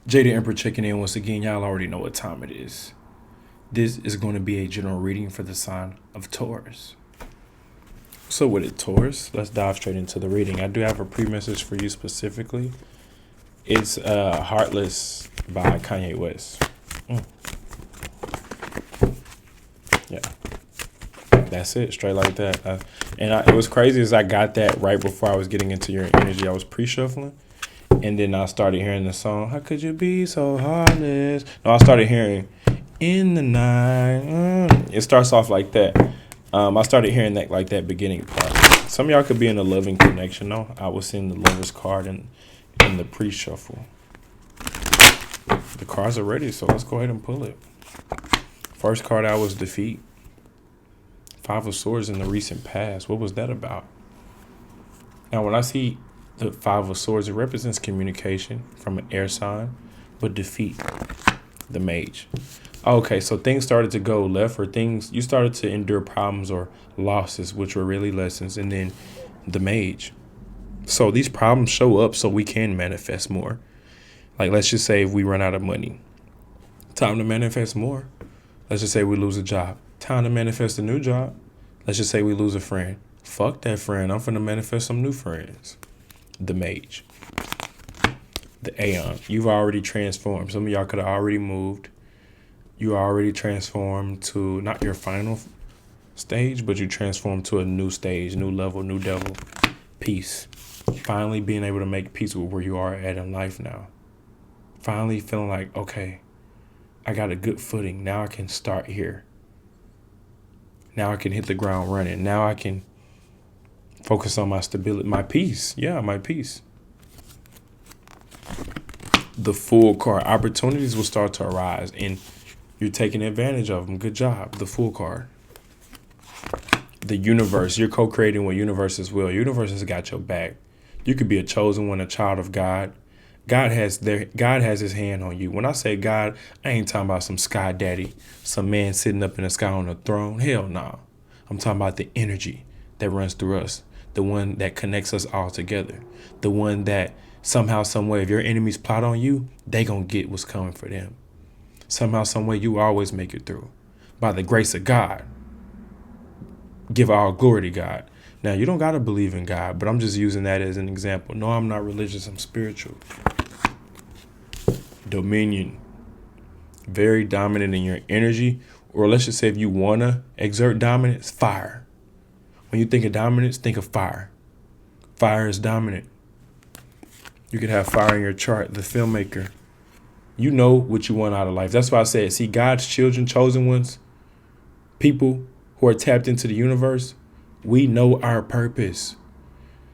Jada Emperor checking in once again. Y'all already know what time it is. This is going to be a general reading for the sign of Taurus. So with it, Taurus, let's dive straight into the reading. I do have a pre-message for you specifically. It's Heartless by Kanye West. Yeah, that's it, straight like that. It was crazy as I got that right before I was getting into your energy. I was pre-shuffling. And then I started hearing the song, How Could You Be So Heartless? No, I started hearing In the Night. It starts off like that. I started hearing that like that beginning part. Some of y'all could be in a loving connection, though. I was seeing the lover's card in the pre-shuffle. The cards are ready, so let's go ahead and pull it. First card out was defeat. Five of Swords in the recent past. What was that about? Now, when I see the Five of Swords, it represents communication from an air sign, but defeat, the mage. Okay, so things started to go left, or you started to endure problems or losses, which were really lessons, and then the mage. So these problems show up so we can manifest more. Like, let's just say if we run out of money, time to manifest more. Let's just say we lose a job, time to manifest a new job. Let's just say we lose a friend. Fuck that friend, I'm finna manifest some new friends. The mage, the Aeon. You've already transformed. Some of y'all could have already moved. You already transformed to not your final stage, but you transformed to a new stage, new level, new devil. Peace. Finally being able to make peace with where you are at in life now. Finally feeling like, okay, I got a good footing. Now I can start here. Now I can hit the ground running. Now I can focus on my stability, my peace. Yeah, my peace. The Fool card. Opportunities will start to arise, and you're taking advantage of them. Good job. The Fool card. The Universe. You're co-creating with Universe as well. Universe has got your back. You could be a chosen one, a child of God. God has his hand on you. When I say God, I ain't talking about some sky daddy, some man sitting up in the sky on a throne. Hell no. I'm talking about the energy that runs through us. The one that connects us all together. The one that somehow, some way, if your enemies plot on you, they gonna get what's coming for them. Somehow, some way, you always make it through. By the grace of God. Give all glory to God. Now, you don't gotta believe in God, but I'm just using that as an example. No, I'm not religious, I'm spiritual. Dominion. Very dominant in your energy. Or let's just say if you wanna exert dominance, fire. When you think of dominance, think of fire. Fire is dominant. You could have fire in your chart. The filmmaker. You know what you want out of life. That's why I said, see, God's children, chosen ones, people who are tapped into the universe, we know our purpose.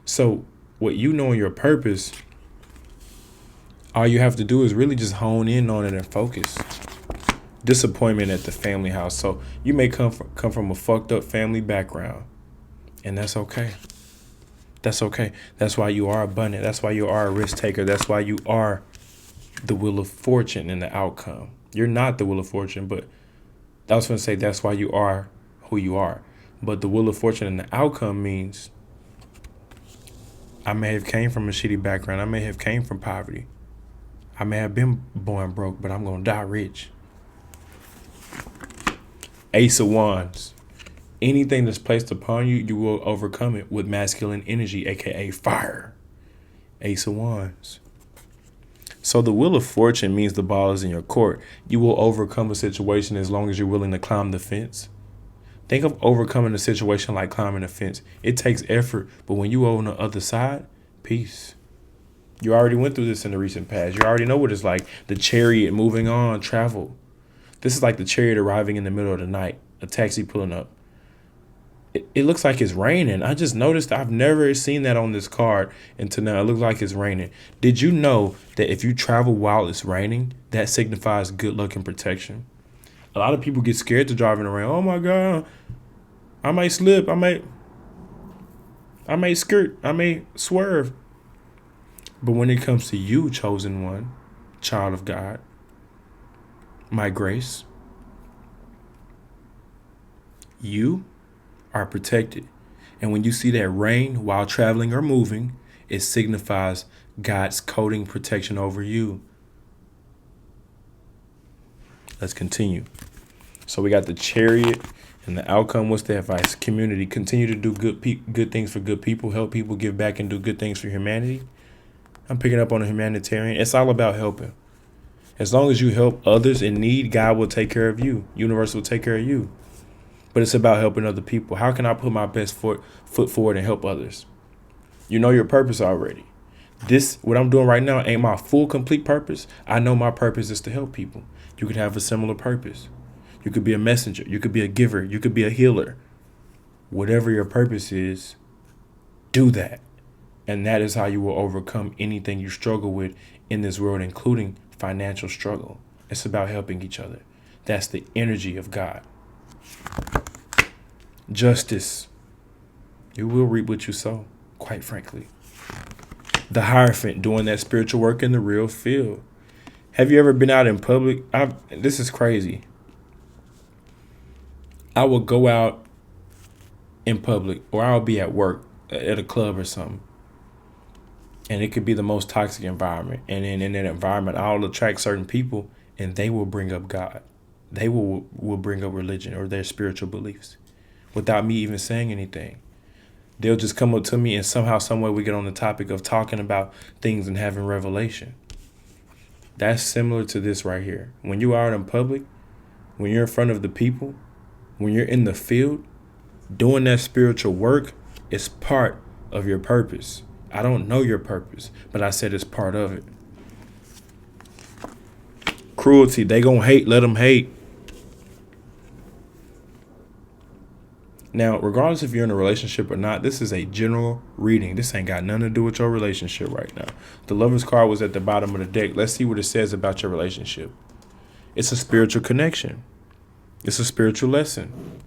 So what you know in your purpose, all you have to do is really just hone in on it and focus. Disappointment at the family house. So you may come from a fucked up family background. And that's okay. That's okay. That's why you are abundant. That's why you are a risk taker. That's why you are the wheel of fortune in the outcome. You're not the wheel of fortune, but I was going to say that's why you are who you are. But the wheel of fortune in the outcome means I may have came from a shitty background. I may have came from poverty. I may have been born broke, but I'm going to die rich. Ace of Wands. Anything that's placed upon you, you will overcome it with masculine energy, aka fire. Ace of Wands. So the wheel of fortune means the ball is in your court. You will overcome a situation as long as you're willing to climb the fence. Think of overcoming a situation like climbing a fence. It takes effort, but when you are on the other side, peace. You already went through this in the recent past. You already know what it's like. The chariot moving on, travel. This is like the chariot arriving in the middle of the night, a taxi pulling up. It looks like it's raining. I just noticed I've never seen that on this card until now. It looks like it's raining. Did you know that if you travel while it's raining, that signifies good luck and protection? A lot of people get scared to driving around. Oh my God, I might slip. I may skirt. I may swerve. But when it comes to you, chosen one, child of God, my grace, you are protected. And when you see that rain while traveling or moving, it signifies God's coding protection over you. Let's continue. So we got the Chariot, and the outcome. What's the advice? Community. Continue to do good things for good people. Help people, give back, and do good things for humanity. I'm picking up on a humanitarian. It's all about helping. As long as you help others in need, God will take care of you. Universe will take care of you. But it's about helping other people. How can I put my best foot forward and help others? You know your purpose already. What I'm doing right now ain't my full, complete purpose. I know my purpose is to help people. You could have a similar purpose. You could be a messenger. You could be a giver. You could be a healer. Whatever your purpose is, do that. And that is how you will overcome anything you struggle with in this world, including financial struggle. It's about helping each other. That's the energy of God. Justice. You will reap what you sow, quite frankly. The Hierophant, doing that spiritual work in the real field. Have you ever been out in public? This is crazy. I will go out in public, or I'll be at work at a club or something. And it could be the most toxic environment. And then in that environment, I'll attract certain people, and they will bring up God. They will bring up religion or their spiritual beliefs without me even saying anything. They'll just come up to me, and somehow, somewhere we get on the topic of talking about things and having revelation. That's similar to this right here. When you are out in public, when you're in front of the people, when you're in the field, doing that spiritual work is part of your purpose. I don't know your purpose, but I said it's part of it. Cruelty. They gonna hate, let them hate. Now, regardless if you're in a relationship or not, this is a general reading. This ain't got nothing to do with your relationship right now. The Lover's card was at the bottom of the deck. Let's see what it says about your relationship. It's a spiritual connection. It's a spiritual lesson.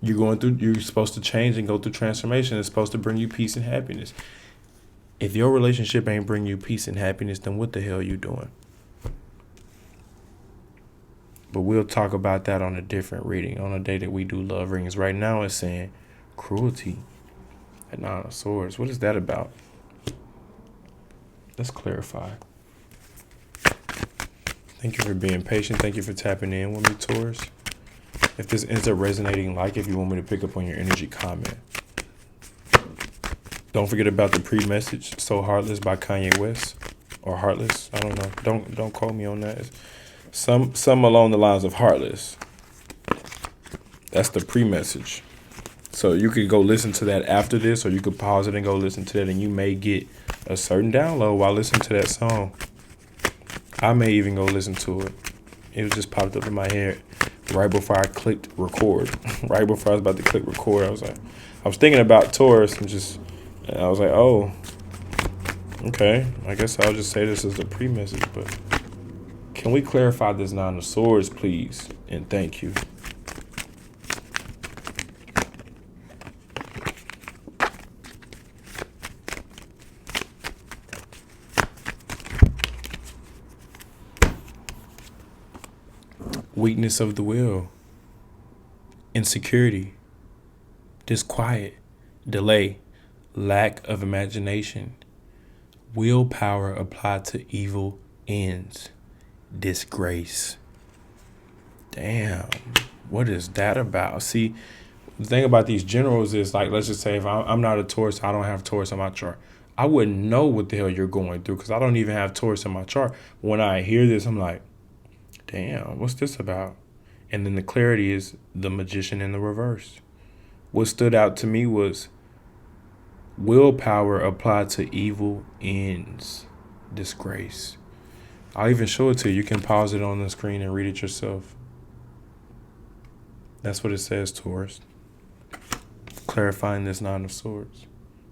You're supposed to change and go through transformation. It's supposed to bring you peace and happiness. If your relationship ain't bring you peace and happiness, then what the hell are you doing? But we'll talk about that on a different reading, on a day that we do love readings. Right now it's saying cruelty at Nine of Swords. What is that about? Let's clarify. Thank you for being patient. Thank you for tapping in with me, Taurus. If this ends up resonating, if you want me to pick up on your energy, comment. Don't forget about the pre-message, So Heartless by Kanye West. Or Heartless, I don't know. Don't quote me on that. Some along the lines of Heartless. That's the pre-message. So you could go listen to that after this, or you could pause it and go listen to that, and you may get a certain download while listening to that song. I may even go listen to it. It just popped up in my head right before I clicked record. Right before I was about to click record, I was thinking about Taurus, and I was like, oh, okay. I guess I'll just say this as a pre-message, but can we clarify this Nine of Swords, please? And thank you. Weakness of the will, insecurity, disquiet, delay, lack of imagination, willpower applied to evil ends, disgrace. Damn, what is that about? See, the thing about these generals is, let's just say if I'm not a Taurus, I don't have Taurus on my chart. I wouldn't know what the hell you're going through because I don't even have Taurus in my chart. When I hear this, I'm like, damn, what's this about? And then the clarity is the Magician in the reverse. What stood out to me was willpower applied to evil ends, disgrace. I'll even show it to you. You can pause it on the screen and read it yourself. That's what it says, Taurus. Clarifying this Nine of Swords.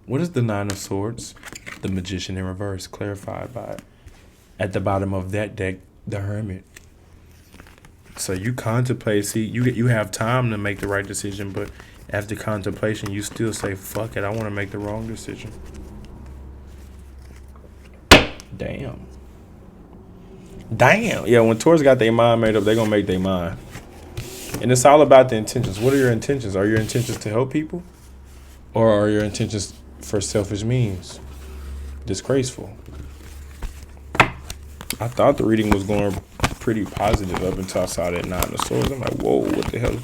What is the Nine of Swords? The Magician in reverse, clarified by, at the bottom of that deck, the Hermit. So you contemplate, see, you have time to make the right decision, but after contemplation, you still say, fuck it, I want to make the wrong decision. Damn. Yeah, when Taurus got their mind made up, they're going to make their mind. And it's all about the intentions. What are your intentions? Are your intentions to help people? Or are your intentions for selfish means? Disgraceful. I thought the reading was going pretty positive up until I saw that 9 of swords. I'm like, whoa, what the hell?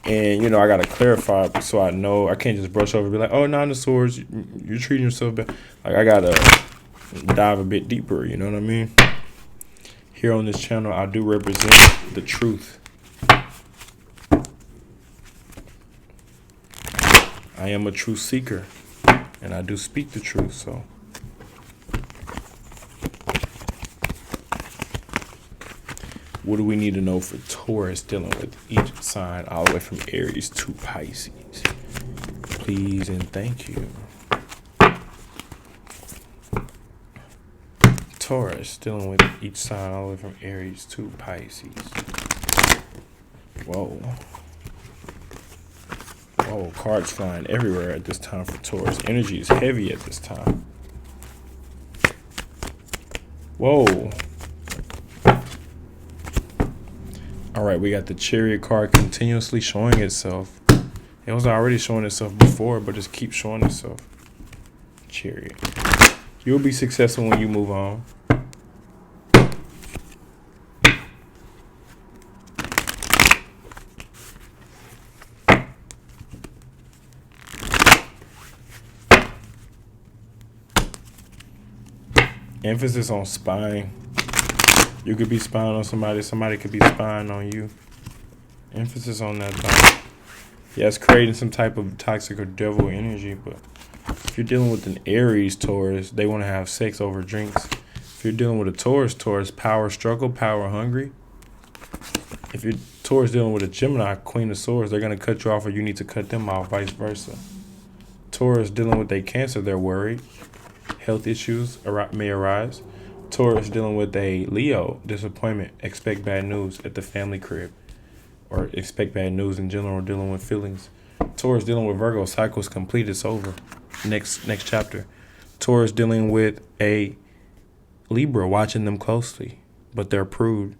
And, I got to clarify so I know. I can't just brush over and be like, oh, 9 of swords, you're treating yourself bad. Like, I got to dive a bit deeper, you know what I mean? Here on this channel, I do represent the truth. I am a truth seeker, and I do speak the truth, so. What do we need to know for Taurus dealing with each sign all the way from Aries to Pisces? Please and thank you. Taurus dealing with each sign all the way from Aries to Pisces. Whoa. Whoa, cards flying everywhere at this time for Taurus. Energy is heavy at this time. Whoa. All right, we got the Chariot card continuously showing itself. It was already showing itself before, but just keeps showing itself. Chariot. You'll be successful when you move on. Emphasis on spying. You could be spying on somebody. Somebody could be spying on you. Emphasis on that thing. Yeah, it's creating some type of toxic or devil energy. But if you're dealing with an Aries Taurus, they want to have sex over drinks. If you're dealing with a Taurus, power struggle, power hungry. If you're Taurus dealing with a Gemini, Queen of Swords, they're going to cut you off or you need to cut them off, vice versa. Taurus dealing with a Cancer, they're worried. Health issues may arise. Taurus dealing with a Leo, disappointment, expect bad news at the family crib, or expect bad news in general, dealing with feelings. Taurus dealing with Virgo, cycle's complete, it's over. Next chapter. Taurus dealing with a Libra, watching them closely, but they're prude,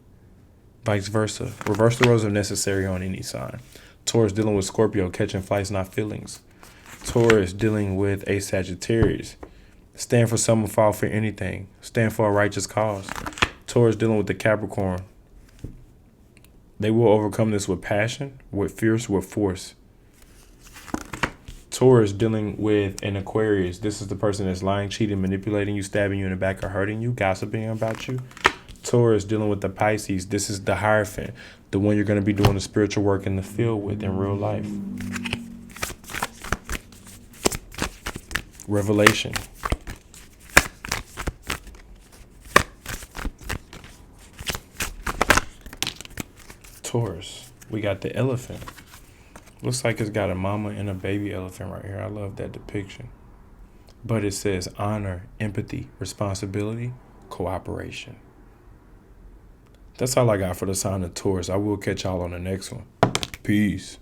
vice versa. Reverse the roles if necessary on any sign. Taurus dealing with Scorpio, catching flights, not feelings. Taurus dealing with a Sagittarius, stand for someone, fall for anything. Stand for a righteous cause. Taurus dealing with the Capricorn. They will overcome this with passion, with fierce, with force. Taurus dealing with an Aquarius. This is the person that's lying, cheating, manipulating you, stabbing you in the back, or hurting you, gossiping about you. Taurus dealing with the Pisces. This is the Hierophant, the one you're going to be doing the spiritual work in the field with in real life. Revelation. Taurus, we got the elephant. Looks like it's got a mama and a baby elephant right here. I love that depiction. But it says honor, empathy, responsibility, cooperation. That's all I got for the sign of Taurus. I will catch y'all on the next one. Peace.